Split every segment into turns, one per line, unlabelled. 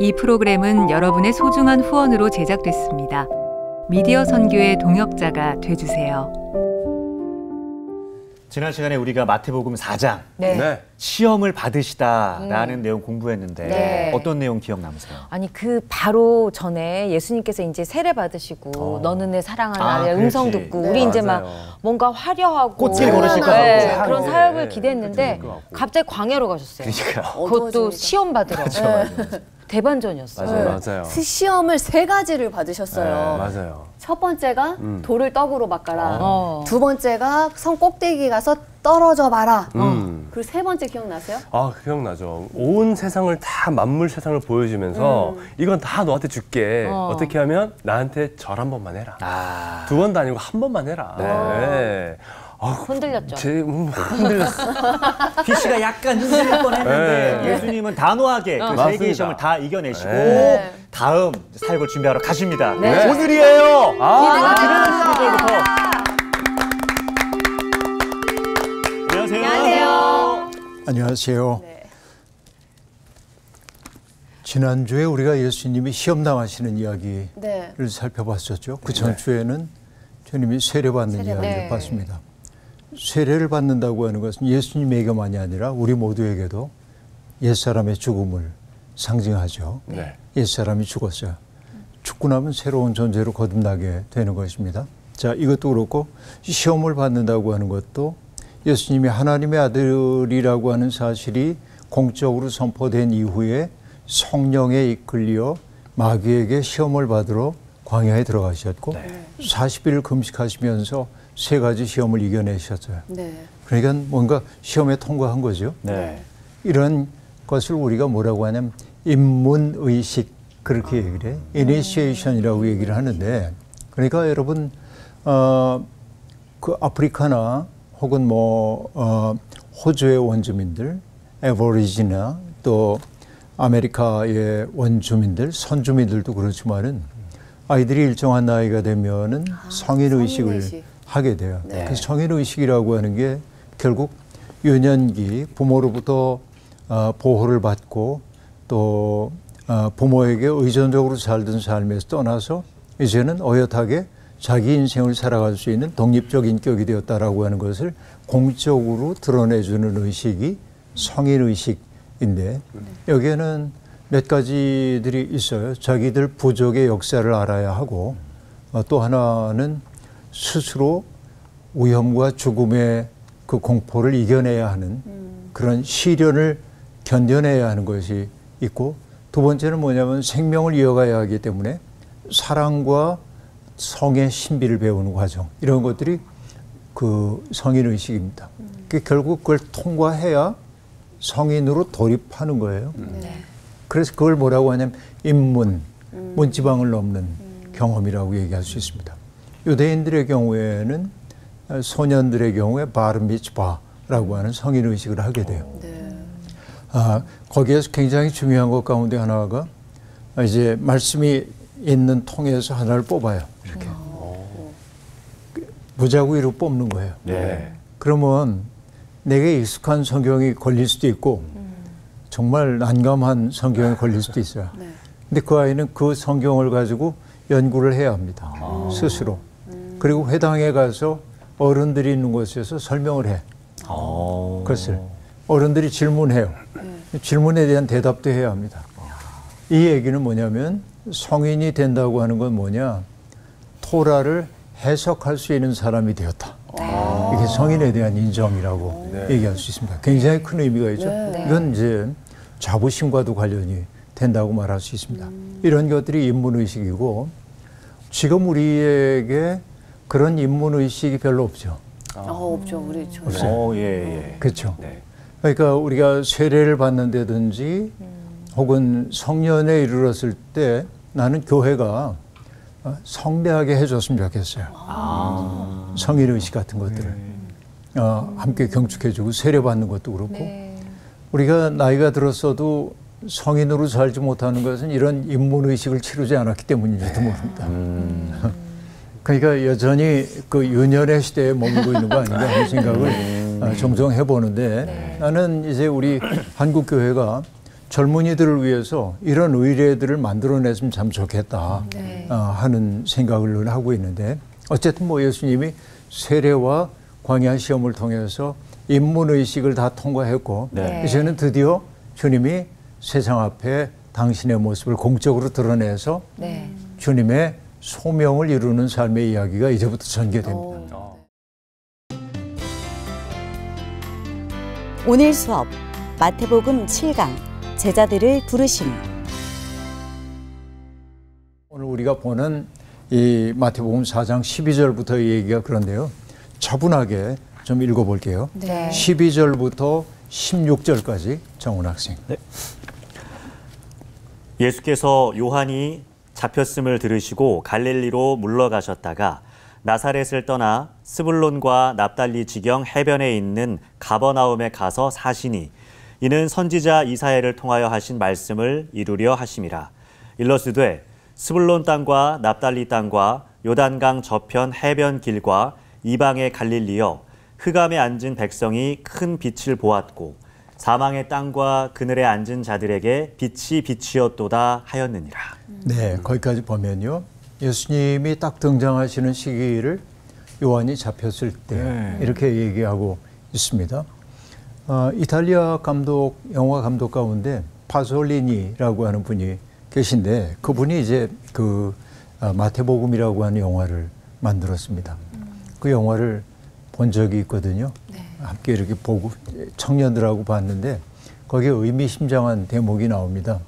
이 프로그램은 여러분의 소중한 후원으로 제작됐습니다. 미디어 선교의 동역자가 되주세요.
지난 시간에 우리가 마태복음 4장
네.
시험을 받으시다라는 내용 공부했는데
네.
어떤 내용 기억 남으세요?
아니 그 바로 전에 예수님께서 이제 세례 받으시고 너는 내 사랑하는 아들 음성 듣고 우리 이제 막 뭔가 화려하고
꽃길 걸으실 것 같고
네, 그런 사역을 기대했는데 갑자기 광야로 가셨어요.
그러니까
그것도 시험 받으러. 대반전이었어요.
맞아요.
시험을 3가지를 받으셨어요.
맞아요.
첫 번째가 돌을 떡으로 바꿔라.
두
번째가 성 꼭대기 가서 떨어져 봐라. 그리고 3번째 기억나세요?
아, 기억나죠. 온 세상을 다 만물 세상을 보여주면서 이건 다 너한테 줄게. 어떻게 하면 나한테 절 한 번만 해라. 두 번도 아니고 한 번만 해라. 네.
흔들렸죠.
흔들렸어.
PC가 약간 흔들릴 뻔했는데 예수님은 단호하게 그 세계의 시험을 다 이겨내시고 다음 사역을 준비하러 가십니다. 오늘이에요. 기대가 안녕하세요.
안녕하세요. 지난주에 우리가 예수님이 시험 당하시는 이야기를 살펴봤었죠. 그 전주에는 주님이 세례받는 이야기를 봤습니다. 세례를 받는다고 하는 것은 예수님에게만이 아니라 우리 모두에게도 옛사람의 죽음을 상징하죠. 옛사람이 죽었어요. 죽고 나면 새로운 존재로 거듭나게 되는 것입니다. 자, 이것도 그렇고 시험을 받는다고 하는 것도 예수님이 하나님의 아들이라고 하는 사실이 공적으로 선포된 이후에 성령에 이끌려 마귀에게 시험을 받으러 광야에 들어가셨고 40일을 금식하시면서 3가지 시험을 이겨내셨어요. 그러니까 뭔가 시험에 통과한 거죠. 이런 것을 우리가 뭐라고 하냐면 입문의식 그렇게 얘기를 해요. 이니시에이션이라고 얘기를 하는데 그러니까 여러분 그 아프리카나 혹은 호주의 원주민들, 에버리지나 또 아메리카의 원주민들, 선주민들도 그렇지만은 아이들이 일정한 나이가 되면은 성인의식을 하게 돼요. 그 성인의식이라고 하는 게 결국 유년기 부모로부터 보호를 받고 또 부모에게 의존적으로 살던 삶에서 떠나서 이제는 어엿하게 자기 인생을 살아갈 수 있는 독립적 인격이 되었다라고 하는 것을 공적으로 드러내주는 의식이 성인의식인데 여기에는 몇 가지들이 있어요. 자기들 부족의 역사를 알아야 하고 또 하나는 스스로 위험과 죽음의 그 공포를 이겨내야 하는 그런 시련을 견뎌내야 하는 것이 있고 두 번째는 뭐냐면 생명을 이어가야 하기 때문에 사랑과 성의 신비를 배우는 과정 이런 것들이 그 성인의식입니다. 결국 그걸 통과해야 성인으로 돌입하는 거예요. 그래서 그걸 뭐라고 하냐면 입문, 문지방을 넘는 경험이라고 얘기할 수 있습니다. 유대인들의 경우에는 소년들의 경우에 바르미츠바라고 하는 성인의식을 하게 돼요. 거기에서 굉장히 중요한 것 가운데 하나가 이제 말씀이 있는 통에서 하나를 뽑아요. 이렇게 무작위로 뽑는 거예요. 그러면 내게 익숙한 성경이 걸릴 수도 있고 정말 난감한 성경이 걸릴 수도 있어요. 근데 그 아이는 그 성경을 가지고 연구를 해야 합니다. 스스로. 그리고 회당에 가서 어른들이 있는 곳에서 설명을 해. 그것을 어른들이 질문해요. 질문에 대한 대답도 해야 합니다. 이 얘기는 뭐냐면 성인이 된다고 하는 건 뭐냐? 토라를 해석할 수 있는 사람이 되었다. 이게 성인에 대한 인정이라고 얘기할 수 있습니다. 굉장히 큰 의미가 있죠. 이건 이제 자부심과도 관련이 된다고 말할 수 있습니다. 이런 것들이 인문의식이고 지금 우리에게 그런 인문의식이 별로 없죠.
없죠. 우리
없어요. 그렇죠. 그러니까 우리가 세례를 받는다든지 혹은 성년에 이르렀을 때 나는 교회가 성대하게 해줬으면 좋겠어요. 성인의식 같은 것들을 함께 경축해주고 세례받는 것도 그렇고 우리가 나이가 들었어도 성인으로 살지 못하는 것은 이런 인문의식을 치르지 않았기 때문인지도 모릅니다. 그러니까 여전히 그 유년의 시대에 머물고 있는 거 아닌가 하는 생각을 종종 해보는데 나는 이제 우리 한국교회가 젊은이들을 위해서 이런 의례들을 만들어냈으면 참 좋겠다 하는 생각을 늘 하고 있는데 어쨌든 뭐 예수님이 세례와 광야 시험을 통해서 인문의식을 다 통과했고 이제는 드디어 주님이 세상 앞에 당신의 모습을 공적으로 드러내서 주님의 소명을 이루는 삶의 이야기가 이제부터 전개됩니다.
오늘 수업 마태복음 7강 제자들을 부르심.
오늘 우리가 보는 이 마태복음 4장 12절부터 얘기가 그런데요. 차분하게 좀 읽어볼게요. 12절부터 16절까지 정훈 학생. 네.
예수께서 요한이 잡혔음을 들으시고 갈릴리로 물러가셨다가 나사렛을 떠나 스불론과 납달리 지경 해변에 있는 가버나움에 가서 사시니 이는 선지자 이사야를 통하여 하신 말씀을 이루려 하심이라. 일러스되 스불론 땅과 납달리 땅과 요단강 저편 해변 길과 이방의 갈릴리여 흑암에 앉은 백성이 큰 빛을 보았고 사망의 땅과 그늘에 앉은 자들에게 빛이 빛이었도다 하였느니라.
네, 거기까지 보면요. 예수님이 딱 등장하시는 시기를 요한이 잡혔을 때 이렇게 얘기하고 있습니다. 이탈리아 감독, 영화 감독 가운데 파솔리니라고 하는 분이 계신데 그분이 이제 그 마태복음이라고 하는 영화를 만들었습니다. 그 영화를 본 적이 있거든요. 함께 이렇게 보고 청년들하고 봤는데 거기에 의미심장한 대목이 나옵니다.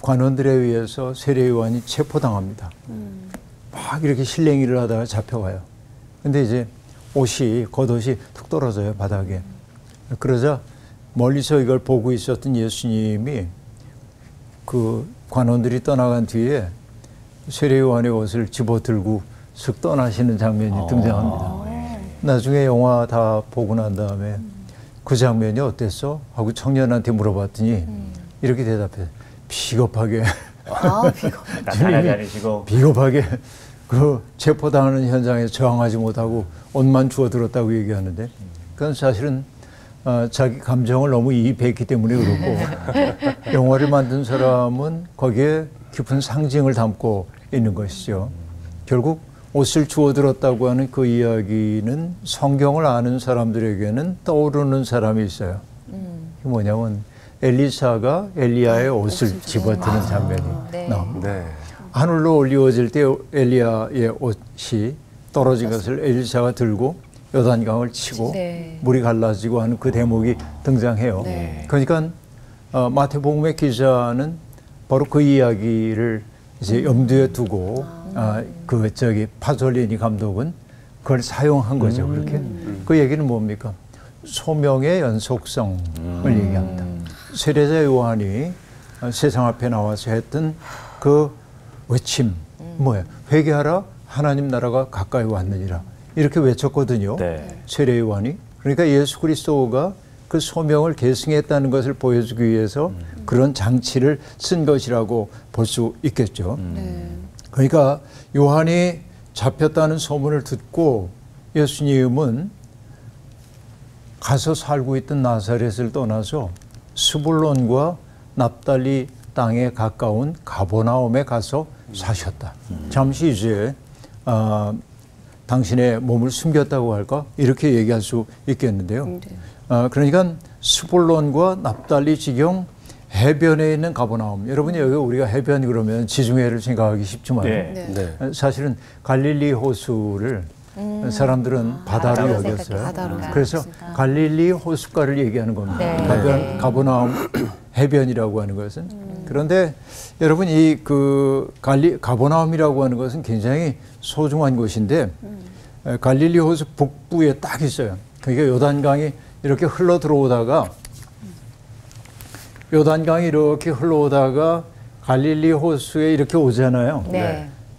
관원들에 의해서 세례 요한이 체포당합니다. 막 이렇게 실랭이를 하다가 잡혀가요. 근데 이제 겉옷이 툭 떨어져요, 바닥에. 그러자 멀리서 이걸 보고 있었던 예수님이 그 관원들이 떠나간 뒤에 세례 요한의 옷을 집어들고 슥 떠나시는 장면이 등장합니다. 나중에 영화 다 보고 난 다음에 그 장면이 어땠어? 하고 청년한테 물어봤더니 이렇게 대답해요. 비겁하게
나타나지 않으시고
비겁하게 그 체포당하는 현장에 저항하지 못하고 옷만 주워들었다고 얘기하는데 그건 사실은 자기 감정을 너무 이입했기 때문에 그렇고 영화를 만든 사람은 거기에 깊은 상징을 담고 있는 것이죠. 결국 옷을 주워들었다고 하는 그 이야기는 성경을 아는 사람들에게는 떠오르는 사람이 있어요. 그게 뭐냐면 엘리사가 엘리야의 옷을 집어드는 장면이 나옵니다. 하늘로 올리워질 때 엘리야의 옷이 떨어진 것을 엘리사가 들고 요단강을 치고 물이 갈라지고 하는 그 대목이 등장해요. 그러니까 마태복음의 기자는 바로 그 이야기를 이제 염두에 두고 파솔리니 감독은 그걸 사용한 거죠. 그렇게 그 얘기는 뭡니까? 소명의 연속성을 얘기합니다. 세례자 요한이 세상 앞에 나와서 했던 그 외침 뭐예요? 회개하라, 하나님 나라가 가까이 왔느니라 이렇게 외쳤거든요. 세례 요한이. 그러니까 예수 그리스도가 그 소명을 계승했다는 것을 보여주기 위해서 그런 장치를 쓴 것이라고 볼 수 있겠죠. 그러니까 요한이 잡혔다는 소문을 듣고 예수님은 가서 살고 있던 나사렛을 떠나서 스불론과 납달리 땅에 가까운 가버나움에 가서 사셨다. 잠시 이제 당신의 몸을 숨겼다고 할까? 이렇게 얘기할 수 있겠는데요. 그러니까 스불론과 납달리 지경 해변에 있는 가버나움. 여러분이 여기 우리가 해변 그러면 지중해를 생각하기 쉽지만 사실은 갈릴리 호수를 사람들은 바다로 여겼어요. 그래서 갈릴리 호숫가를 얘기하는 겁니다. 가버나움 해변이라고 하는 것은. 그런데 여러분 이 가버나움이라고 하는 것은 굉장히 소중한 곳인데 갈릴리 호수 북부에 딱 있어요. 그러니까 요단강이 이렇게 흘러 들어오다가 갈릴리 호수에 이렇게 오잖아요.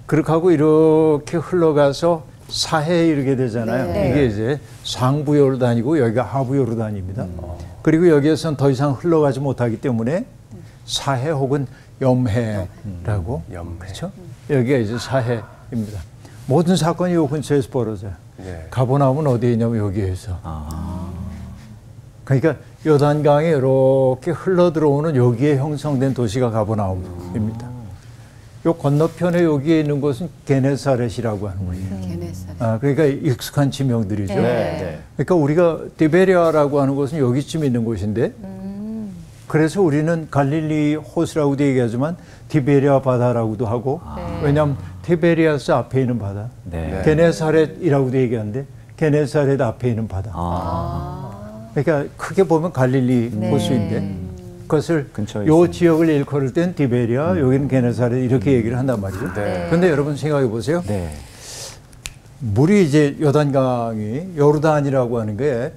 그렇게 하고 이렇게 흘러가서 사해에 이르게 되잖아요. 이게 이제 상부 요르단이고 여기가 하부 요르단입니다. 그리고 여기에서는 더 이상 흘러가지 못하기 때문에 사해 혹은 염해라고. 그렇죠? 여기가 이제 사해입니다. 모든 사건이 이 근처에서 벌어져요. 가버나움은 어디에 있냐면 여기에서. 그러니까 요단강에 이렇게 흘러 들어오는 여기에 형성된 도시가 가버나움입니다. 요 건너편에 여기에 있는 곳은 게네사렛이라고 하는 거예요.
게네사렛.
그러니까 익숙한 지명들이죠.
네.
그러니까 우리가 디베리아라고 하는 곳은 여기쯤 있는 곳인데 그래서 우리는 갈릴리 호수라고도 얘기하지만 티베리아 바다라고도 하고 왜냐하면 티베리아스 앞에 있는 바다, 게네사렛이라고도 얘기하는데 게네사렛 앞에 있는 바다. 그러니까 크게 보면 갈릴리 호수인데 그것을 요 지역을 일컬을 땐 디베리아, 여기는 게네사렛 이렇게 얘기를 한단 말이죠. 그런데 여러분 생각해 보세요. 물이 이제 요단강이 요르단이라고 하는 게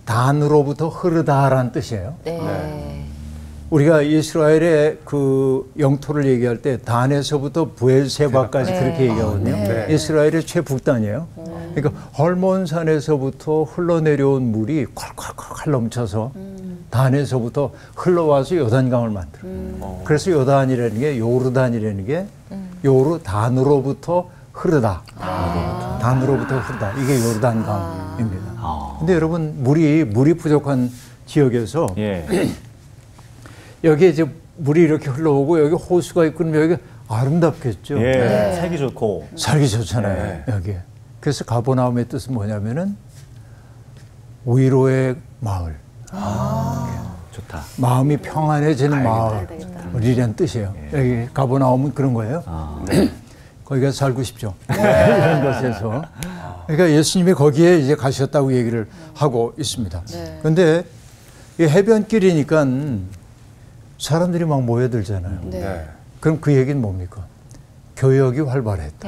단으로부터 흐르다라는 뜻이에요. 우리가 이스라엘의 그 영토를 얘기할 때 단에서부터 부엘세바까지 그렇게 얘기하거든요. 이스라엘의 최북단이에요. 그러니까 헐몬산에서부터 흘러내려온 물이 콸콸콸 넘쳐서 단에서부터 흘러와서 요단강을 만들어요. 그래서 요단이라는 게 요르단이라는 게 요르단으로부터 흐르다. 단으로부터 흐르다. 이게 요르단강입니다. 근데 여러분 물이 부족한 지역에서 여기에 이제 물이 이렇게 흘러오고 여기 호수가 있고 그러면 여기 아름답겠죠.
살기 좋고.
살기 좋잖아요. 여기에. 그래서 가버나움의 뜻은 뭐냐면은 위로의 마을.
좋다.
마음이 평안해지는 마을이라는 뜻이에요. 여기 가버나움은 그런 거예요. 거기가 살고 싶죠. 이런 것에서. 그러니까 예수님이 거기에 이제 가셨다고 얘기를 하고 있습니다. 그런데 이 해변길이니까 사람들이 막 모여들잖아요. 그럼 그 얘기는 뭡니까? 교역이 활발했다.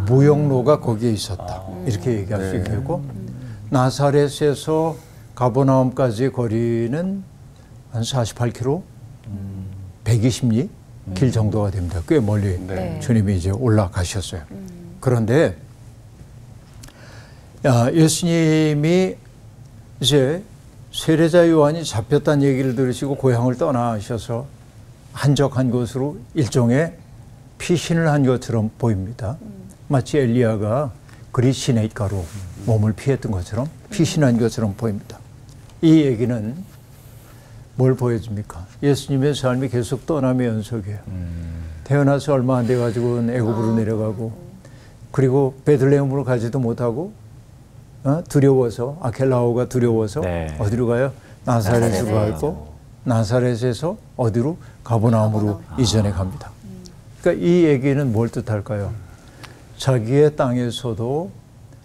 무역로가 거기에 있었다. 이렇게 얘기할 수 있겠고 나사렛에서 가버나움까지의 거리는 한 48km, 120리 길 정도가 됩니다. 꽤 멀리 주님이 이제 올라가셨어요. 그런데 예수님이 이제 세례자 요한이 잡혔다는 얘기를 들으시고 고향을 떠나셔서 한적한 곳으로 일종의 피신을 한 것처럼 보입니다. 마치 엘리야가 그리 시냇가로 몸을 피했던 것처럼 피신한 것처럼 보입니다. 이 얘기는 뭘 보여줍니까? 예수님의 삶이 계속 떠남의 연속이에요. 태어나서 얼마 안 돼가지고 애굽으로 내려가고 그리고 베들레헴으로 가지도 못하고 두려워서 아켈라오가 두려워서 어디로 가요? 나사렛으로 가고 나사렛에서 어디로? 가버나움으로 이전해 갑니다. 그러니까 이 얘기는 뭘 뜻할까요? 자기의 땅에서도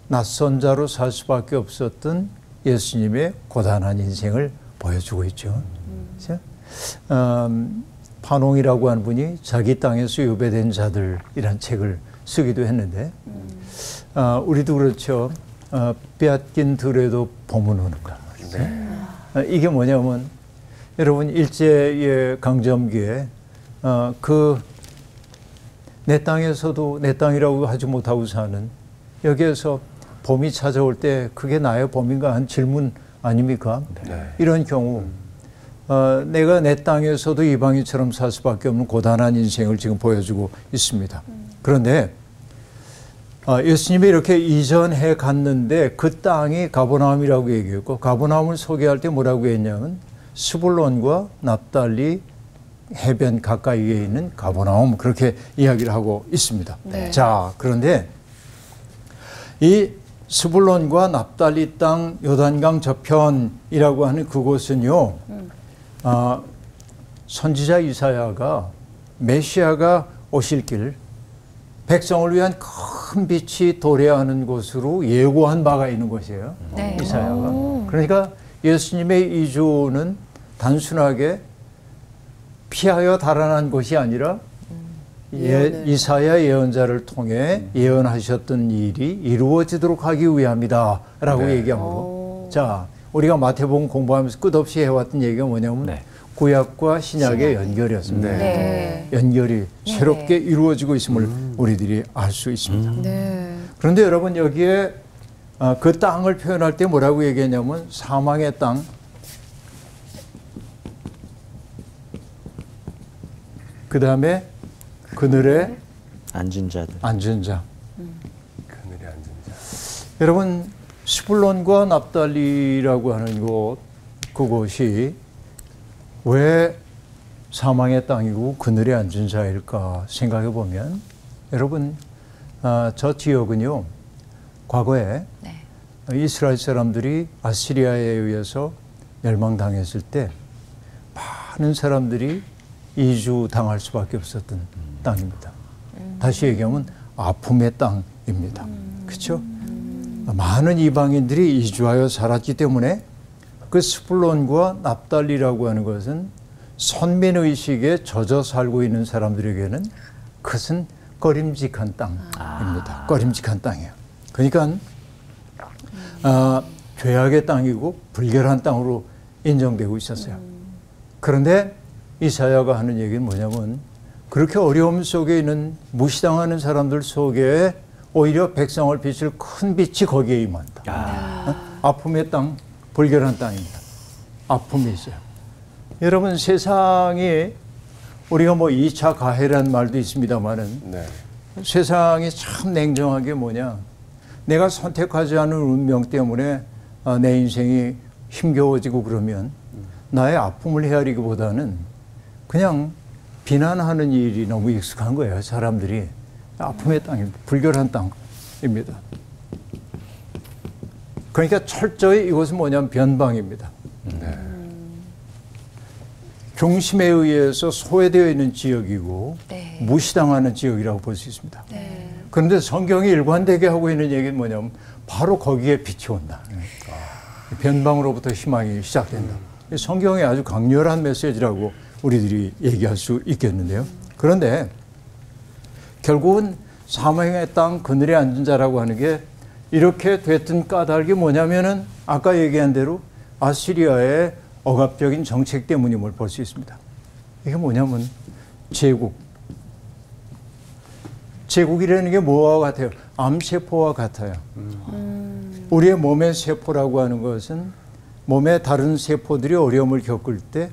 낯선 자로 살 수밖에 없었던 예수님의 고단한 인생을 보여주고 있죠. 파농이라고 하는 분이 자기 땅에서 유배된 자들이란 책을 쓰기도 했는데 우리도 그렇죠. 빼앗긴 들에도 봄은 오는가. 이게 뭐냐면 여러분 일제의 강점기에 내 땅에서도 내 땅이라고 하지 못하고 사는 여기에서 봄이 찾아올 때 그게 나의 봄인가 한 질문 아닙니까? 이런 경우 내가 내 땅에서도 이방인처럼 살 수밖에 없는 고단한 인생을 지금 보여주고 있습니다. 그런데 예수님이 이렇게 이전해 갔는데 그 땅이 가버나움이라고 얘기했고 가버나움을 소개할 때 뭐라고 했냐면 스불론과 납달리 해변 가까이에 있는 가버나움 그렇게 이야기를 하고 있습니다. 자, 그런데 이 스불론과 납달리 땅 요단강 저편이라고 하는 그곳은요. 선지자 이사야가 메시아가 오실 길 백성을 위한 큰 빛이 도래하는 곳으로 예고한 바가 있는 곳이에요. 이사야가. 그러니까 예수님의 이주는 단순하게 피하여 달아난 것이 아니라 이사야 예언자를 통해 예언하셨던 일이 이루어지도록 하기 위함이다 라고 얘기하므로 자 우리가 마태복음 공부하면서 끝없이 해왔던 얘기가 뭐냐면 구약과 신약의 연결이었습니다. 연결이 새롭게 이루어지고 있음을 우리들이 알 수 있습니다. 그런데 여러분 여기에 그 땅을 표현할 때 뭐라고 얘기했냐면 사망의 땅, 그 다음에 그늘에
앉은 자들.
앉은 자.
그늘에 앉은 자.
여러분 스불론과 납달리라고 하는 그곳이 왜 사망의 땅이고 그늘에 앉은 자일까 생각해 보면 여러분 저 지역은요 과거에 이스라엘 사람들이 아시리아에 의해서 멸망당했을 때 많은 사람들이 이주당할 수밖에 없었던 땅입니다. 다시 얘기하면 아픔의 땅입니다. 그렇죠? 많은 이방인들이 이주하여 살았기 때문에 그 스불론과 납달리라고 하는 것은 선민의식에 젖어 살고 있는 사람들에게는 그것은 꺼림직한 땅입니다. 꺼림직한 땅이에요. 그러니까 죄악의 땅이고 불결한 땅으로 인정되고 있었어요. 그런데 이사야가 하는 얘기는 뭐냐면 그렇게 어려움 속에 있는 무시당하는 사람들 속에 오히려 백성을 비출 큰 빛이 거기에 임한다. 아픔의 땅, 불결한 땅입니다. 아픔이 있어요. 여러분 세상이 우리가 뭐 2차 가해라는 말도 있습니다만은 세상이 참 냉정한 게 뭐냐. 내가 선택하지 않은 운명 때문에 내 인생이 힘겨워지고 그러면 나의 아픔을 헤아리기보다는 그냥 비난하는 일이 너무 익숙한 거예요. 사람들이. 아픔의 땅입니다. 불결한 땅입니다. 그러니까 철저히 이것은 뭐냐면 변방입니다. 중심에 의해서 소외되어 있는 지역이고 무시당하는 지역이라고 볼 수 있습니다. 그런데 성경이 일관되게 하고 있는 얘기는 뭐냐면 바로 거기에 빛이 온다. 변방으로부터 희망이 시작된다. 성경의 아주 강렬한 메시지라고 우리들이 얘기할 수 있겠는데요. 그런데 결국은 사망의 땅 그늘에 앉은 자라고 하는 게 이렇게 됐던 까닭이 뭐냐면은 아까 얘기한 대로 아시리아의 억압적인 정책 때문임을 볼 수 있습니다. 이게 뭐냐면 제국이라는 게 뭐와 같아요? 암세포와 같아요. 우리의 몸의 세포라고 하는 것은 몸의 다른 세포들이 어려움을 겪을 때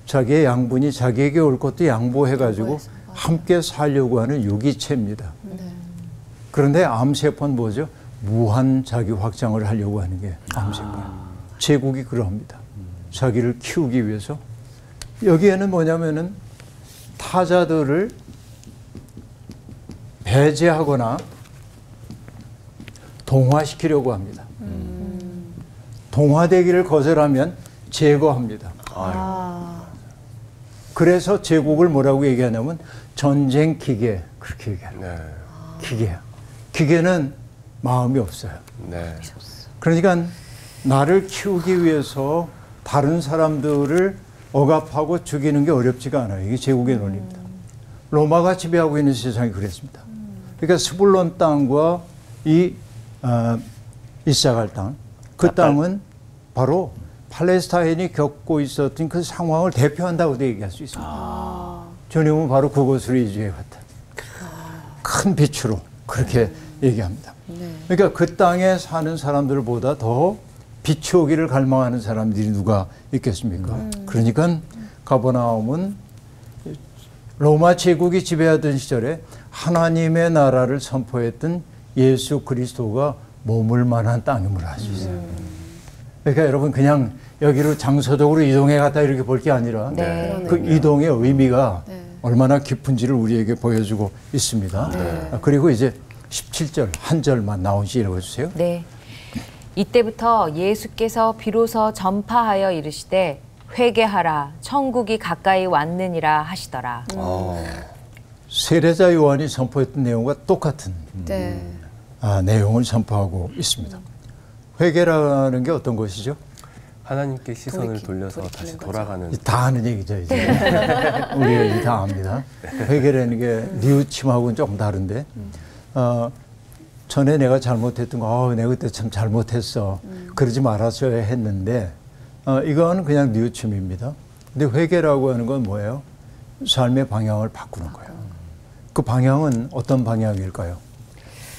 자기의 양분이 자기에게 올 것도 양보해가지고 함께 살려고 하는 유기체입니다. 그런데 암세포는 뭐죠? 무한 자기 확장을 하려고 하는 게 암세포예요. 제국이 그러합니다. 자기를 키우기 위해서. 여기에는 뭐냐면은 타자들을 배제하거나 동화시키려고 합니다. 동화되기를 거절하면 제거합니다. 그래서 제국을 뭐라고 얘기하냐면 전쟁 기계 그렇게 얘기합니다. 기계야. 기계는 마음이 없어요. 그러니까 나를 키우기 위해서 다른 사람들을 억압하고 죽이는 게 어렵지가 않아요. 이게 제국의 논리입니다. 로마가 지배하고 있는 세상이 그랬습니다. 그러니까 스불론 땅과 이 이사갈 땅, 그 땅은 바로 팔레스타인이 겪고 있었던 그 상황을 대표한다고도 얘기할 수 있습니다. 주님은 바로 그곳으로 이주해 갔다. 큰 빛으로 그렇게 얘기합니다. 그러니까 그 땅에 사는 사람들보다 더 빛이 오기를 갈망하는 사람들이 누가 있겠습니까? 그러니까 가버나움은 로마 제국이 지배하던 시절에 하나님의 나라를 선포했던 예수 그리스도가 머물 만한 땅임을 알 수 있어요. 그러니까 여러분 그냥 여기로 장소적으로 이동해 갔다 이렇게 볼 게 아니라 그 이동의 의미가 얼마나 깊은지를 우리에게 보여주고 있습니다. 그리고 이제 17절 한 절만 나온시 읽어주세요.
네. 이때부터 예수께서 비로소 전파하여 이르시되 회개하라 천국이 가까이 왔느니라 하시더라.
세례자 요한이 선포했던 내용과 똑같은 내용을 선포하고 있습니다. 회개라는 게 어떤 것이죠?
하나님께 시선을 돌려서 다시 돌아가는.
다 아는 얘기죠 이제. 우리가 이제 다 압니다. 회개라는 게 뉘우침하고는 조금 다른데 전에 내가 잘못했던 거 내가 그때 참 잘못했어. 그러지 말았어야 했는데 이건 그냥 뉘우침입니다. 근데 회개라고 하는 건 뭐예요? 삶의 방향을 바꾸는 거예요. 그 방향은 어떤 방향일까요?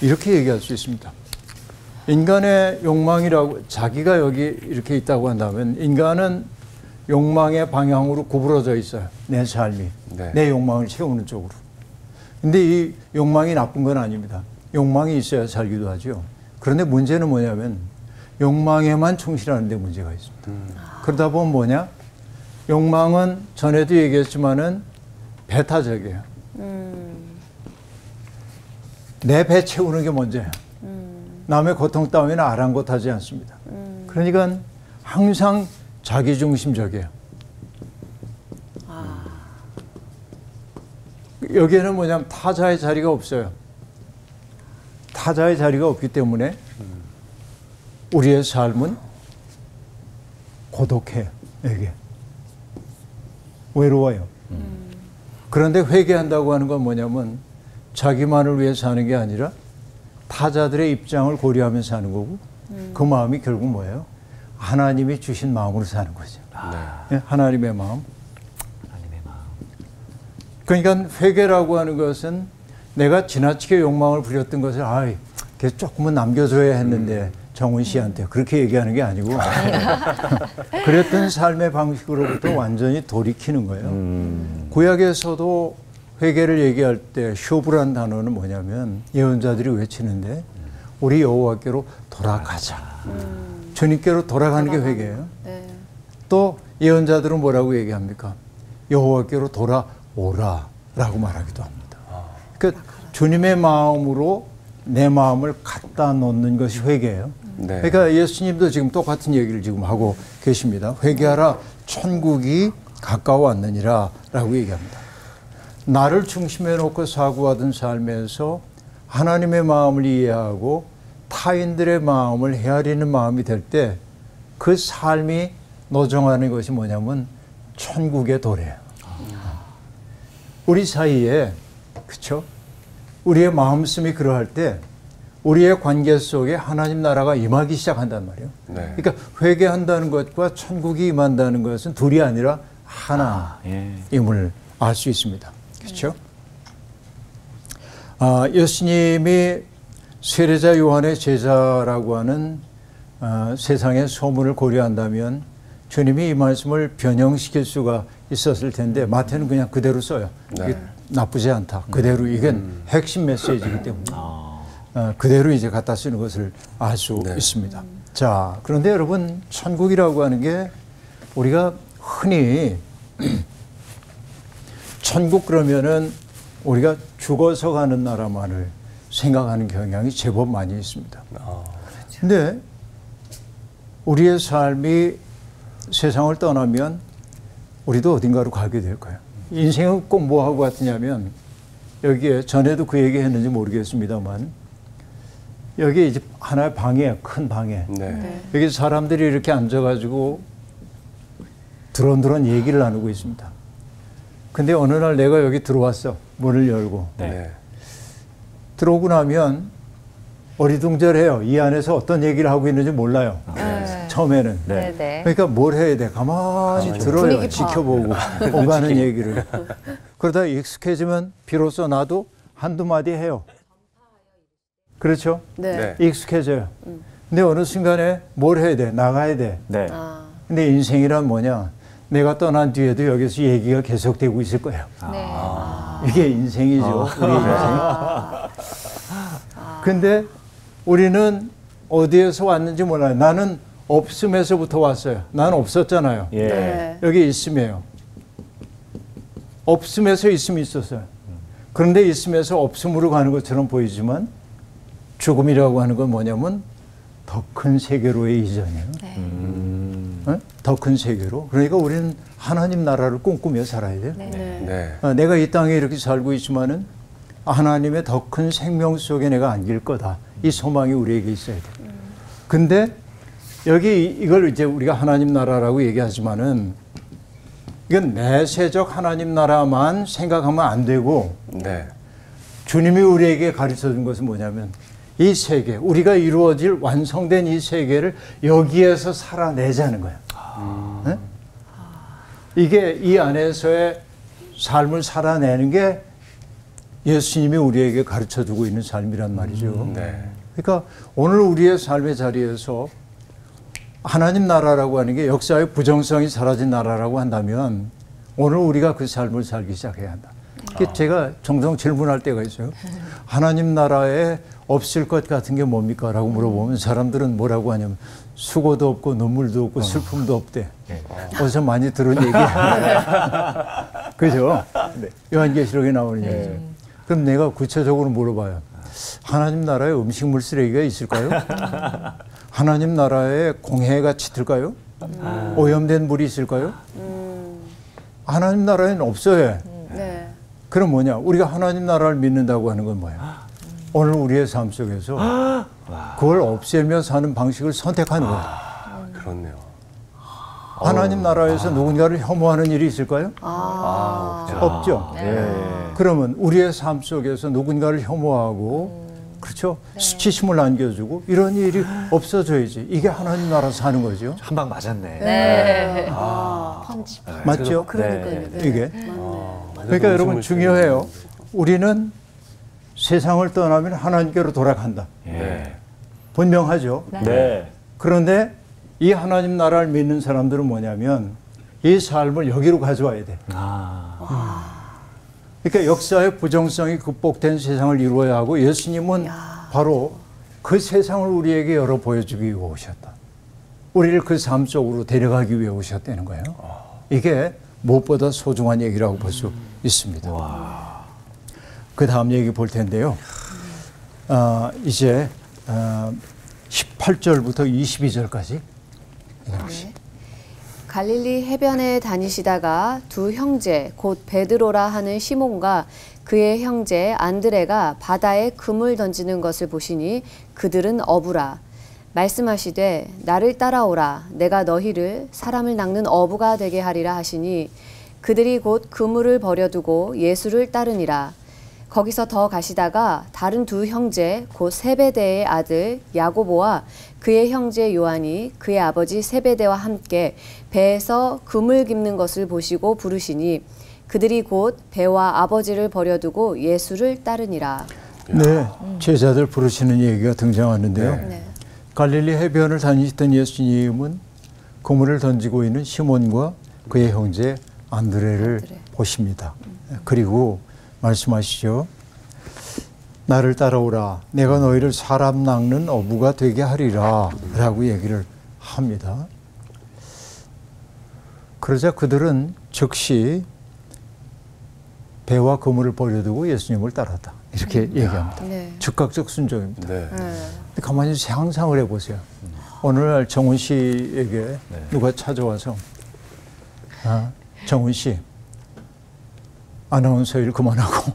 이렇게 얘기할 수 있습니다. 인간의 욕망이라고 자기가 여기 이렇게 있다고 한다면 인간은 욕망의 방향으로 구부러져 있어요. 내 삶이. 내 욕망을 채우는 쪽으로. 근데 이 욕망이 나쁜 건 아닙니다. 욕망이 있어야 살기도 하죠. 그런데 문제는 뭐냐면 욕망에만 충실하는 데 문제가 있습니다. 그러다 보면 뭐냐? 욕망은 전에도 얘기했지만은 배타적이에요. 내 배 채우는 게 먼저야. 남의 고통 따위는 아랑곳하지 않습니다. 그러니까 항상 자기중심적이에요. 여기에는 뭐냐면 타자의 자리가 없어요. 타자의 자리가 없기 때문에 우리의 삶은 고독해요. 여기에. 외로워요. 그런데 회개한다고 하는 건 뭐냐면 자기만을 위해 사는 게 아니라 타자들의 입장을 고려하면서 사는 거고 그 마음이 결국 뭐예요? 하나님이 주신 마음으로 사는 거죠. 네. 하나님의 마음.
하나님의 마음.
그러니까 회개라고 하는 것은 내가 지나치게 욕망을 부렸던 것을 조금은 남겨줘야 했는데 정훈 씨한테 그렇게 얘기하는 게 아니고 그랬던 삶의 방식으로부터 완전히 돌이키는 거예요. 구약에서도 회개를 얘기할 때 쇼브란 단어는 뭐냐면 예언자들이 외치는데 우리 여호와께로 돌아가자. 주님께로 돌아가는 게 회개예요. 네. 또 예언자들은 뭐라고 얘기합니까? 여호와께로 돌아오라라고 말하기도 합니다. 그러니까 주님의 마음으로 내 마음을 갖다 놓는 것이 회개예요. 네. 그러니까 예수님도 지금 똑같은 얘기를 지금 하고 계십니다. 회개하라 천국이 가까워왔느니라 라고 얘기합니다. 나를 중심에 놓고 사고하던 삶에서 하나님의 마음을 이해하고 타인들의 마음을 헤아리는 마음이 될 때 그 삶이 노정하는 것이 뭐냐면 천국의 도래예요. 우리 사이에 그렇죠? 우리의 마음씀이 그러할 때 우리의 관계 속에 하나님 나라가 임하기 시작한단 말이에요. 네. 그러니까 회개한다는 것과 천국이 임한다는 것은 둘이 아니라 하나임을 알 수 있습니다. 그렇죠? 예수님이 세례자 요한의 제자라고 하는 세상의 소문을 고려한다면 주님이 이 말씀을 변형시킬 수가 있었을 텐데 마태는 그냥 그대로 써요. 네. 이게 나쁘지 않다. 그대로 이게 핵심 메시지이기 때문에 그대로 이제 갖다 쓰는 것을 알 수 있습니다. 자, 그런데 여러분 천국이라고 하는 게 우리가 흔히 천국 그러면은 우리가 죽어서 가는 나라만을 생각하는 경향이 제법 많이 있습니다. 근데 우리의 삶이 세상을 떠나면 우리도 어딘가로 가게 될 거예요. 인생은 꼭 뭐하고 같으냐면 여기에 전에도 그 얘기 했는지 모르겠습니다만 여기 이제 하나의 방이에요. 큰 방에. 네. 여기 사람들이 이렇게 앉아가지고 드론드론 얘기를 나누고 있습니다. 근데 어느 날 내가 여기 들어왔어. 문을 열고. 네. 들어오고 나면 어리둥절해요. 이 안에서 어떤 얘기를 하고 있는지 몰라요. 처음에는. 네. 그러니까 뭘 해야 돼? 가만히 들어요. 지켜보고 오가는 얘기를. 그러다 익숙해지면 비로소 나도 한두 마디 해요. 그렇죠? 네. 익숙해져요. 근데 어느 순간에 뭘 해야 돼? 나가야 돼. 네. 근데 인생이란 뭐냐? 내가 떠난 뒤에도 여기서 얘기가 계속되고 있을 거예요. 네. 이게 인생이죠. 우리 인생. 근데 우리는 어디에서 왔는지 몰라요. 나는 없음에서부터 왔어요. 나는 없었잖아요. 네. 여기 있음이에요. 없음에서 있음이 있었어요. 그런데 있음에서 없음으로 가는 것처럼 보이지만 죽음이라고 하는 건 뭐냐면 더 큰 세계로의 이전이에요. 네. 더 큰 세계로. 그러니까 우리는 하나님 나라를 꿈꾸며 살아야 돼요. 네. 내가 이 땅에 이렇게 살고 있지만은 하나님의 더 큰 생명 속에 내가 안길 거다. 이 소망이 우리에게 있어야 돼요. 근데 여기 이걸 이제 우리가 하나님 나라라고 얘기하지만은 이건 내세적 하나님 나라만 생각하면 안 되고 주님이 우리에게 가르쳐 준 것은 뭐냐면 이 세계, 우리가 이루어질 완성된 이 세계를 여기에서 살아내자는 거예요. 네? 이게 이 안에서의 삶을 살아내는 게 예수님이 우리에게 가르쳐 주고 있는 삶이란 말이죠. 그러니까 오늘 우리의 삶의 자리에서 하나님 나라라고 하는 게 역사의 부정성이 사라진 나라라고 한다면 오늘 우리가 그 삶을 살기 시작해야 한다. 제가 종종 질문할 때가 있어요. 하나님 나라에 없을 것 같은 게 뭡니까? 라고 물어보면 사람들은 뭐라고 하냐면 수고도 없고 눈물도 없고 슬픔도 없대. 어디서 많이 들은 얘기야. 그죠? 요한계시록에 나오는 얘기죠. 그럼 내가 구체적으로 물어봐요. 하나님 나라에 음식물 쓰레기가 있을까요? 하나님 나라에 공해가 짙을까요? 오염된 물이 있을까요? 하나님 나라에는 없어요.
네.
그럼 뭐냐? 우리가 하나님 나라를 믿는다고 하는 건 뭐야? 오늘 우리의 삶 속에서 그걸 없애며 사는 방식을 선택하는 거예요.
그렇네요.
하나님 나라에서 누군가를 혐오하는 일이 있을까요? 없죠. 그러면 우리의 삶 속에서 누군가를 혐오하고 그렇죠? 수치심을 안겨주고 이런 일이 없어져야지. 이게 하나님 나라 사는 거죠.
한 방 맞았네.
네.
펀치.
맞죠?
그러니까요. 네.
이게.
맞네.
그러니까 여러분 중요해요. 우리는 세상을 떠나면 하나님께로 돌아간다. 분명하죠.
네.
그런데 이 하나님 나라를 믿는 사람들은 뭐냐면 이 삶을 여기로 가져와야 돼. 그러니까 역사의 부정성이 극복된 세상을 이루어야 하고 예수님은 바로 그 세상을 우리에게 열어 보여주기 위해 오셨다. 우리를 그 삶 속으로 데려가기 위해 오셨다는 거예요. 이게 무엇보다 소중한 얘기라고 볼 수 있습니다. 그 다음 얘기 볼 텐데요. 이제 18절부터 22절까지.
네. 갈릴리 해변에 다니시다가 두 형제 곧 베드로라 하는 시몬과 그의 형제 안드레가 바다에 금을 던지는 것을 보시니 그들은 어부라. 말씀하시되 나를 따라오라. 내가 너희를 사람을 낚는 어부가 되게 하리라 하시니 그들이 곧 그물을 버려두고 예수를 따르니라. 거기서 더 가시다가 다른 두 형제 곧 세베대의 아들 야고보와 그의 형제 요한이 그의 아버지 세베대와 함께 배에서 그물 깁는 것을 보시고 부르시니 그들이 곧 배와 아버지를 버려두고 예수를 따르니라.
네, 제자들 부르시는 얘기가 등장하는데요.
네.
갈릴리 해변을 다니시던 예수님은 그물을 던지고 있는 시몬과 그의 형제 안드레를 보십니다. 그리고 말씀하시죠. 나를 따라오라. 내가 너희를 사람 낚는 어부가 되게 하리라. 라고 얘기를 합니다. 그러자 그들은 즉시 배와 그물을 버려두고 예수님을 따랐다. 이렇게 얘기합니다.
네.
즉각적 순종입니다.
네.
근데 가만히 상상을 해보세요. 오늘날 정훈 씨에게 누가 찾아와서 정훈 씨 아나운서 일 그만하고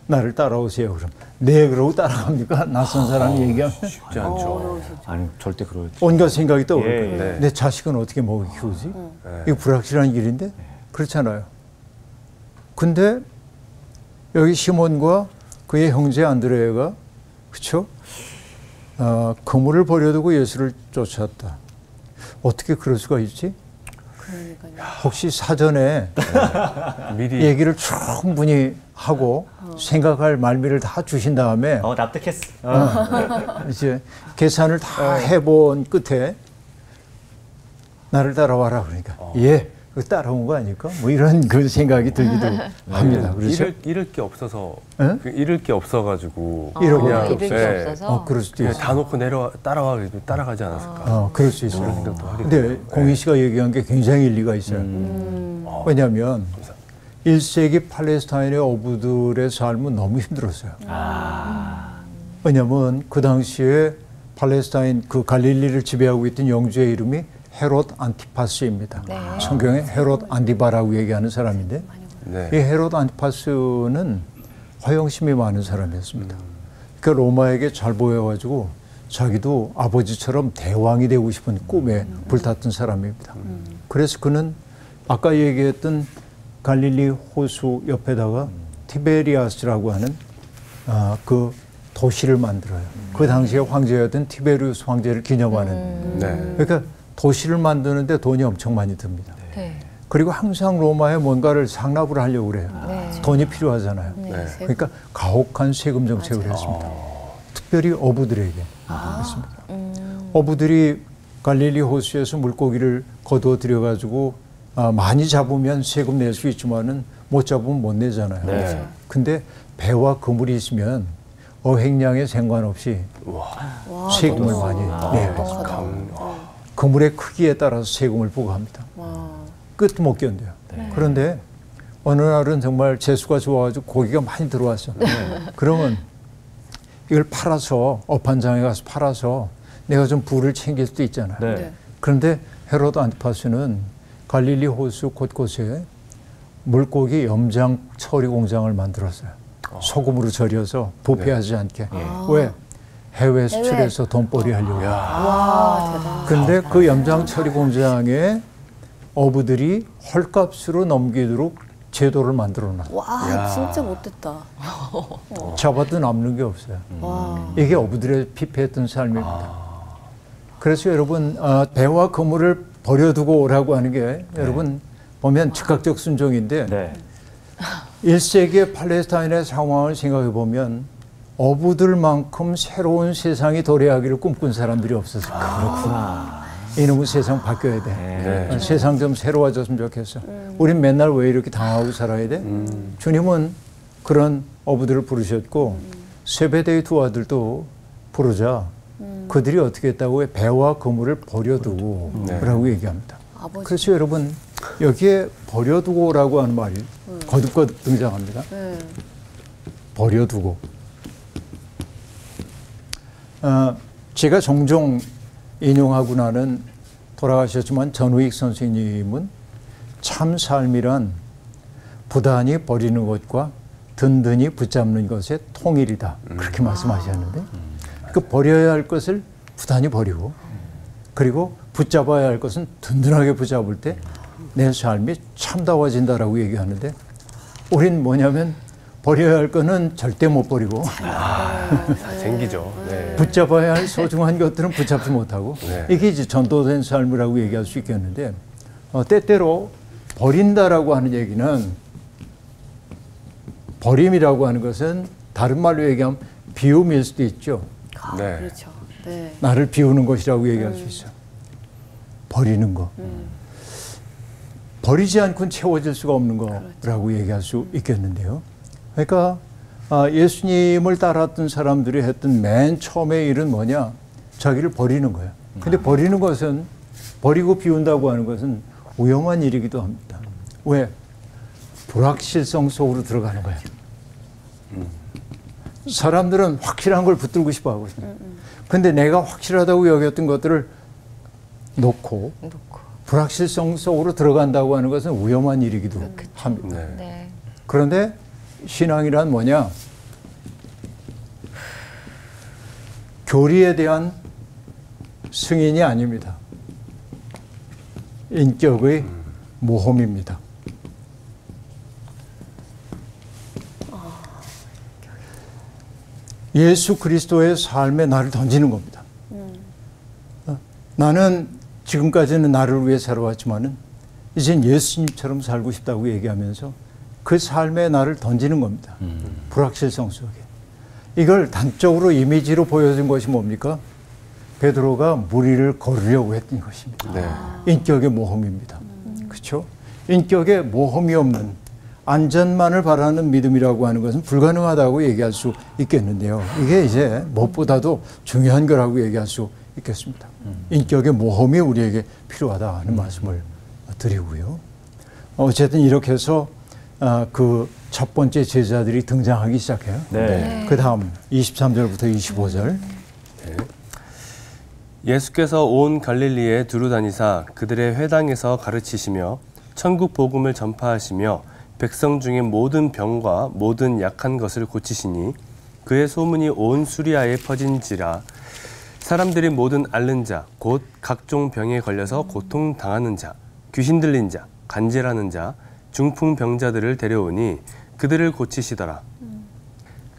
나를 따라오세요. 그럼 네 그러고 따라갑니까? 낯선 사람이 얘기하면
쉽지 않죠.
아니 절대 그럴.
온갖 생각이 떠오를 거예요.
네.
내 자식은 어떻게 먹여 키우지? 이거 불확실한 일인데 그렇잖아요. 근데 여기 시몬과 그의 형제 안드레가 그렇죠? 그물을 버려두고 예수를 쫓았다. 어떻게 그럴 수가 있지?
그러니까요.
혹시 사전에
미리
얘기를 충분히 하고 생각할 말미를 다 주신 다음에
납득했어.
이제 계산을 다 해본 끝에 나를 따라와라 그러니까 예, 그 따라온 거 아닐까? 뭐 이런 그 생각이 들기도 합니다. 그렇죠?
잃을 게 없어서
네?
잃을 게 없어가지고
잃을
잃을 게 없어서.
그럴 수도
그냥
있어.
다 놓고 따라가지 않았을까?
그럴 수 있어요.
그런 생각도 하게
근데
돼요.
공희 씨가 얘기한 게 굉장히 일리가 있어요. 왜냐하면 1세기 팔레스타인의 어부들의 삶은 너무 힘들었어요. 왜냐하면 그 당시에 팔레스타인 그 갈릴리를 지배하고 있던 영주의 이름이 헤롯 안티파스입니다. 성경에 헤롯 안디바라고 얘기하는 사람인데
네.
이 헤롯 안티파스는 허영심이 많은 사람이었습니다. 그러니까 로마에게 잘 보여가지고 자기도 아버지처럼 대왕이 되고 싶은 꿈에 불탔던 사람입니다. 그래서 그는 아까 얘기했던 갈릴리 호수 옆에다가 티베리아스라고 하는 그 도시를 만들어요. 그 당시에 황제였던 티베리우스 황제를 기념하는.
네.
그러니까 도시를 만드는데 돈이 엄청 많이 듭니다.
네.
그리고 항상 로마에 뭔가를 상납을 하려고 그래요. 돈이 필요하잖아요.
네.
그러니까 가혹한 세금 정책을 했습니다. 특별히 어부들에게 했습니다. 어부들이 갈릴리 호수에서 물고기를 거두어 들여가지고 많이 잡으면 세금 낼 수 있지만은 못 잡으면 못 내잖아요.
네.
근데 배와 그물이 있으면 어획량에 상관없이 세금을 많이 내요. 그물의 크기에 따라서 세금을 부과합니다. 끝도 못 견뎌요. 그런데 어느 날은 정말 재수가 좋아가지고 고기가 많이 들어왔어. 그러면 이걸 팔아서 업판장에 가서 팔아서 내가 좀 부를 챙길 수도 있잖아요. 그런데 헤로드 안티파스는 갈릴리 호수 곳곳에 물고기 염장 처리 공장을 만들었어요. 소금으로 절여서 부패하지 않게. 왜? 해외 수출해서 돈벌이 하려고.
와, 대단하다.
근데 그 염장 처리 공장에 어부들이 헐값으로 넘기도록 제도를 만들어 놨어요.
와, 진짜 못됐다.
잡아도 남는 게 없어요.
와.
이게 어부들의 피폐했던 삶입니다. 그래서 여러분 배와 그물을 버려두고 오라고 하는 게 여러분 보면 즉각적 순종인데 1세기의 팔레스타인의 상황을 생각해 보면 어부들만큼 새로운 세상이 도래하기를 꿈꾼 사람들이 없었어요. 그렇구나. 이놈의 세상 바뀌어야 돼. 세상 좀 새로워졌으면 좋겠어. 우린 맨날 왜 이렇게 당하고 살아야 돼? 주님은 그런 어부들을 부르셨고 세베대의 두 아들도 부르자 그들이 어떻게 했다고 배와 그물을 버려두고 라고 얘기합니다. 그래서 여러분 여기에 버려두고라고 하는 말이 거듭거듭 등장합니다. 버려두고. 제가 종종 인용하고 나는 돌아가셨지만 전우익 선생님은 참 삶이란 부단히 버리는 것과 든든히 붙잡는 것의 통일이다. 그렇게 말씀하셨는데 그 버려야 할 것을 부단히 버리고 그리고 붙잡아야 할 것은 든든하게 붙잡을 때 내 삶이 참다워진다라고 얘기하는데 우린 뭐냐면 버려야 할 거는 절대 못 버리고
생기죠.
붙잡아야 할 소중한 것들은 붙잡지 못하고 이게 이제 전도된 삶이라고 얘기할 수 있겠는데 때때로 버린다라고 하는 얘기는 버림이라고 하는 것은 다른 말로 얘기하면 비움일 수도 있죠.
그렇죠. 네.
나를 비우는 것이라고 얘기할 수 있어요. 버리는 거. 버리지 않고는 채워질 수가 없는 거라고 얘기할 수 있겠는데요. 그러니까 예수님을 따랐던 사람들이 했던 맨 처음의 일은 뭐냐? 자기를 버리는 거예요. 근데 버리는 것은 버리고 비운다고 하는 것은 위험한 일이기도 합니다. 왜? 불확실성 속으로 들어가는 거예요. 사람들은 확실한 걸 붙들고 싶어 하거든요. 근데 내가 확실하다고 여겼던 것들을 놓고 불확실성 속으로 들어간다고 하는 것은 위험한 일이기도 합니다. 그런데 신앙이란 뭐냐? 교리에 대한 승인이 아닙니다. 인격의 모험입니다. 예수 그리스도의 삶에 나를 던지는 겁니다. 나는 지금까지는 나를 위해 살아왔지만은 이젠 예수님처럼 살고 싶다고 얘기하면서 그 삶에 나를 던지는 겁니다. 불확실성 속에. 이걸 단적으로 이미지로 보여준 것이 뭡니까? 베드로가 무리를 걸으려고 했던 것입니다. 인격의 모험입니다. 그렇죠? 인격의 모험이 없는 안전만을 바라는 믿음이라고 하는 것은 불가능하다고 얘기할 수 있겠는데요. 이게 이제 무엇보다도 중요한 거라고 얘기할 수 있겠습니다. 인격의 모험이 우리에게 필요하다 하는 말씀을 드리고요. 어쨌든 이렇게 해서 그 첫 번째 제자들이 등장하기 시작해요. 그 다음 23절부터 25절.
예수께서 온 갈릴리에 두루 다니사 그들의 회당에서 가르치시며 천국 복음을 전파하시며 백성 중에 모든 병과 모든 약한 것을 고치시니 그의 소문이 온 수리아에 퍼진지라. 사람들이 모든 앓는 자, 곧 각종 병에 걸려서 고통당하는 자, 귀신 들린 자, 간질하는 자, 중풍병자들을 데려오니 그들을 고치시더라.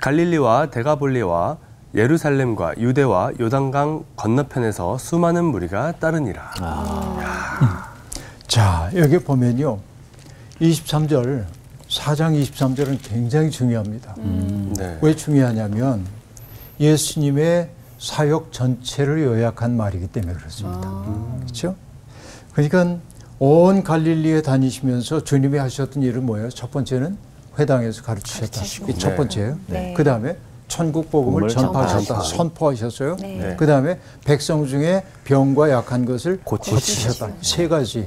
갈릴리와 데가볼리와 예루살렘과 유대와 요단강 건너편에서 수많은 무리가 따르니라.
자, 여기 보면요. 23절, 4장 23절은 굉장히 중요합니다. 왜 중요하냐면 예수님의 사역 전체를 요약한 말이기 때문에 그렇습니다. 그렇죠? 그러니까 온 갈릴리에 다니시면서 주님이 하셨던 일은 뭐예요? 첫 번째는 회당에서 가르치셨다. 이게 첫 번째예요.
네.
그 다음에 천국 복음을 전파하셨다. 선포하셨어요.
네.
그 다음에 백성 중에 병과 약한 것을 고치셨다. 세 가지.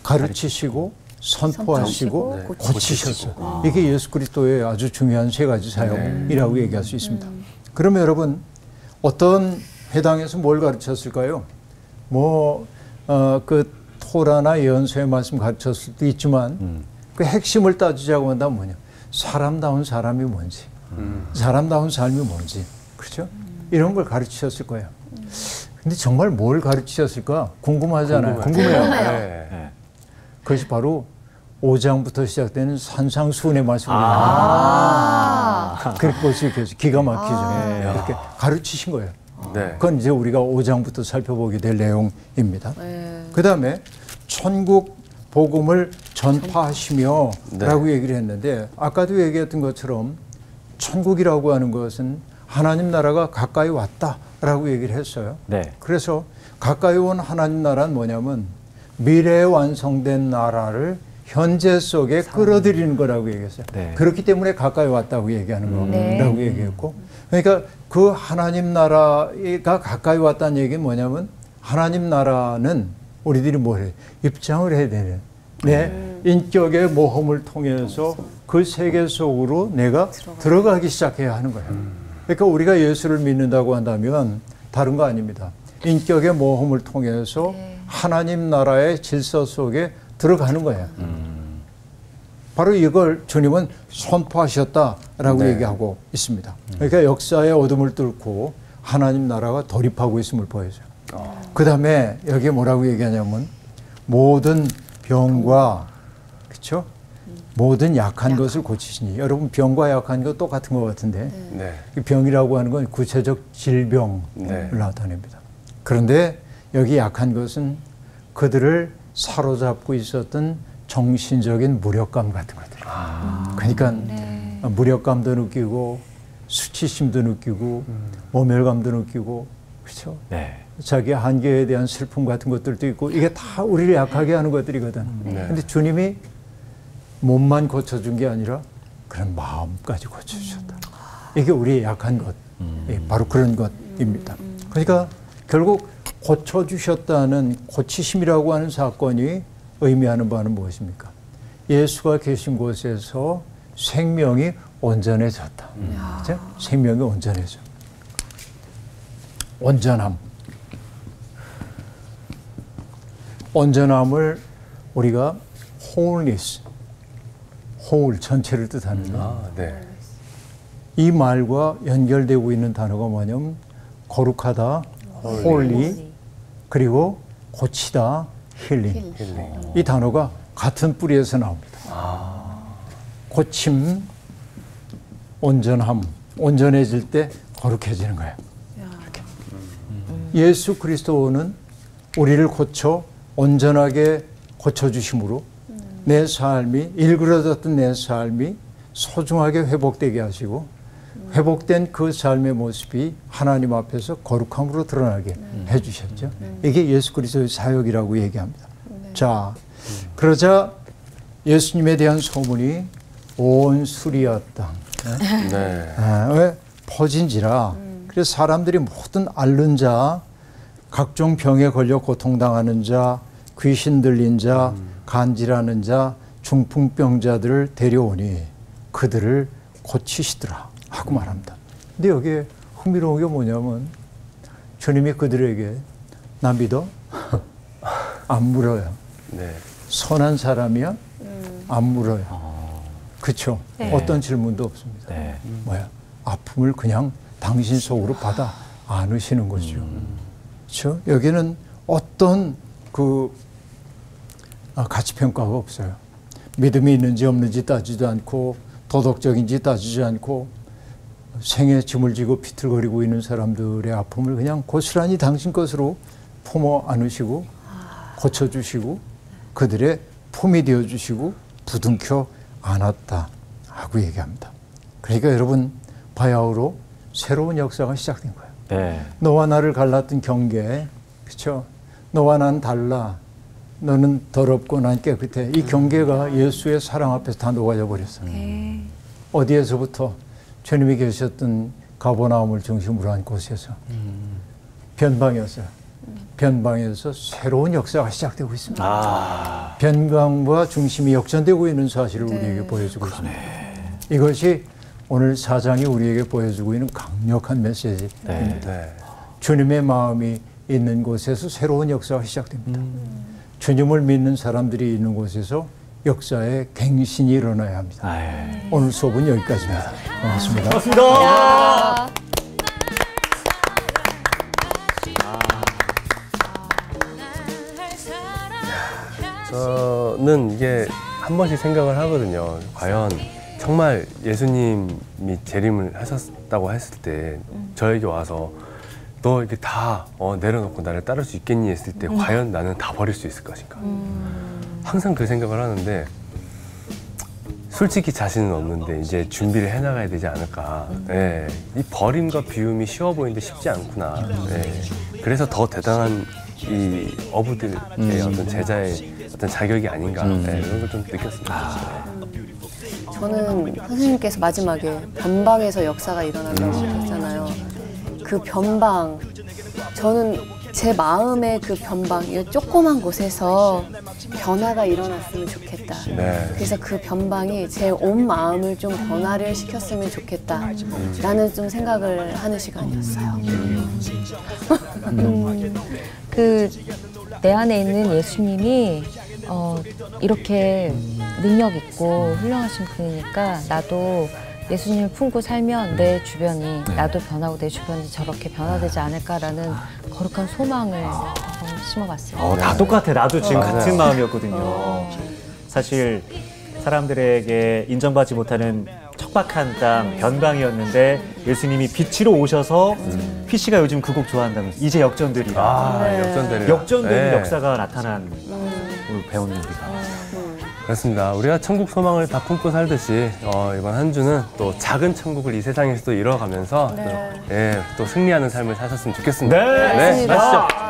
가르치시고 선포하시고 고치셨어요. 이게 예수 그리스도의 아주 중요한 세 가지 사역이라고 얘기할 수 있습니다. 그러면 여러분 어떤 회당에서 뭘 가르쳤을까요? 그 토라나 예언서의 말씀 가르쳤을 수도 있지만 그 핵심을 따지자고 한다면 뭐냐? 사람다운 사람이 뭔지, 사람다운 삶이 뭔지, 그렇죠? 이런 걸 가르치셨을 거예요. 근데 정말 뭘 가르치셨을까? 궁금하잖아요. 궁금해요. 네. 그것이 바로 5장부터 시작되는 산상수훈의 말씀입니다. 그렇게 볼 수 있겠죠. 기가 막히죠. 그렇게 가르치신 거예요.
네.
그건 이제 우리가 5장부터 살펴보게 될 내용입니다. 그 다음에 천국 복음을 전파하시며 라고 얘기를 했는데 아까도 얘기했던 것처럼 천국이라고 하는 것은 하나님 나라가 가까이 왔다라고 얘기를 했어요.
네.
그래서 가까이 온 하나님 나라는 뭐냐면 미래에 완성된 나라를 현재 속에 끌어들이는 거라고 얘기했어요.
네.
그렇기 때문에 가까이 왔다고 얘기하는 거라고 얘기했고, 그러니까 그 하나님 나라가 가까이 왔다는 얘기는 뭐냐면 하나님 나라는 우리들이 뭘 해? 입장을 해야 되는 내 인격의 모험을 통해서 그 세계 속으로 내가 들어가기 시작해야 하는 거예요. 그러니까 우리가 예수를 믿는다고 한다면 다른 거 아닙니다. 인격의 모험을 통해서 하나님 나라의 질서 속에 들어가는 거예요. 바로 이걸 주님은 선포하셨다라고 얘기하고 있습니다. 그러니까 역사의 어둠을 뚫고 하나님 나라가 돌입하고 있음을 보여줘요. 그 다음에 여기에 뭐라고 얘기하냐면 모든 병과, 그렇죠? 모든 약한 것을 고치시니. 여러분 병과 약한 거 똑같은 것 같은데 이 병이라고 하는 건 구체적 질병을 나타냅니다. 그런데 여기 약한 것은 그들을 사로잡고 있었던 정신적인 무력감 같은 것들. 그러니까 무력감도 느끼고 수치심도 느끼고 모멸감도 느끼고, 그렇죠? 자기 한계에 대한 슬픔 같은 것들도 있고 이게 다 우리를 약하게 하는 것들이거든. 근데 주님이 몸만 고쳐준 게 아니라 그런 마음까지 고쳐주셨다. 이게 우리의 약한 것, 바로 그런 것입니다. 그러니까 결국 고쳐주셨다는 고치심이라고 하는 사건이 의미하는 바는 무엇입니까? 예수가 계신 곳에서 생명이 온전해졌다. 그렇죠? 생명이 온전해져. 온전함. 온전함을 우리가 wholeness, whole 전체를 뜻하는데 이 말과 연결되고 있는 단어가 뭐냐면 거룩하다, holy, 그리고 고치다, healing. 이 단어가 같은 뿌리에서 나옵니다. 고침, 온전함, 온전해질 때 거룩해지는 거예요. 이렇게. 예수 그리스도는 우리를 고쳐 온전하게 고쳐주심으로 내 삶이, 일그러졌던 내 삶이 소중하게 회복되게 하시고 회복된 그 삶의 모습이 하나님 앞에서 거룩함으로 드러나게 해주셨죠. 이게 예수 그리스도의 사역이라고 얘기합니다. 자, 그러자 예수님에 대한 소문이 온 수리아 땅 왜 퍼진지라. 그래서 사람들이 모든 앓는 자, 각종 병에 걸려 고통당하는 자, 귀신 들린 자, 간질하는 자, 중풍병자들을 데려오니 그들을 고치시더라 하고 말합니다. 근데 여기에 흥미로운 게 뭐냐면 주님이 그들에게 나 믿어? 안 물어요. 선한 사람이야? 안 물어요. 그렇죠? 어떤 질문도 없습니다. 뭐야? 아픔을 그냥 당신 속으로 받아 안으시는 거죠. 그렇죠? 여기는 어떤 가치평가가 없어요. 믿음이 있는지 없는지 따지도 않고 도덕적인지 따지지 않고 생에 짐을 지고 비틀거리고 있는 사람들의 아픔을 그냥 고스란히 당신 것으로 품어 안으시고 고쳐주시고 그들의 품이 되어주시고 부둥켜 안았다 하고 얘기합니다. 그러니까 여러분 바야흐로 새로운 역사가 시작된 거예요. 너와 나를 갈랐던 경계, 그렇죠? 너와 난 달라. 너는 더럽고 난 깨끗해. 이 경계가 예수의 사랑 앞에서 다 녹아져 버렸어요. 어디에서부터? 주님이 계셨던 가버나움을 중심으로 한 곳에서 변방이었어요. 변방에서 새로운 역사가 시작되고 있습니다. 변방과 중심이 역전되고 있는 사실을 우리에게 보여주고 있습니다. 이것이 오늘 4장이 우리에게 보여주고 있는 강력한 메시지입니다. 주님의 마음이 있는 곳에서 새로운 역사가 시작됩니다. 주님을 믿는 사람들이 있는 곳에서 역사의 갱신이 일어나야 합니다. 오늘 수업은 여기까지입니다. 고맙습니다.
고맙습니다.
저는 이게 한 번씩 생각을 하거든요. 과연 정말 예수님이 재림을 하셨다고 했을 때 저에게 와서 너 이렇게 다 내려놓고 나를 따를 수 있겠니 했을 때 과연 나는 다 버릴 수 있을 것인가. 항상 그 생각을 하는데 솔직히 자신은 없는데 이제 준비를 해나가야 되지 않을까. 네. 이 버림과 비움이 쉬워 보이는데 쉽지 않구나. 네. 그래서 더 대단한 이 어부들의 어떤 제자의 어떤 자격이 아닌가. 네, 이런 걸 좀 느꼈습니다.
저는 선생님께서 마지막에 변방에서 역사가 일어난다고 하셨잖아요. 그 변방, 저는 제 마음의 그 변방, 이 조그만 곳에서 변화가 일어났으면 좋겠다. 그래서 그 변방이 제 온 마음을 좀 변화를 시켰으면 좋겠다. 라는 좀 생각을 하는 시간이었어요.
내 안에 있는 예수님이 이렇게 능력 있고 훌륭하신 분이니까 나도 예수님을 품고 살면 내 주변이 나도 변하고 내 주변이 저렇게 변화되지 않을까라는 거룩한 소망을 심어봤어요.
다 똑같아. 나도 지금 같은 마음이었거든요. 사실 사람들에게 인정받지 못하는 척박한 땅, 변방이었는데 예수님이 빛으로 오셔서 피씨가 요즘 그 곡 좋아한다면서 이제 역전되리라. 역전되는 역사가 나타난 오늘 배운 우리가.
그렇습니다. 우리가 천국 소망을 다 품고 살듯이 이번 한 주는 또 작은 천국을 이 세상에서도 이뤄가면서 또 승리하는 삶을 사셨으면 좋겠습니다.
네,
가시죠.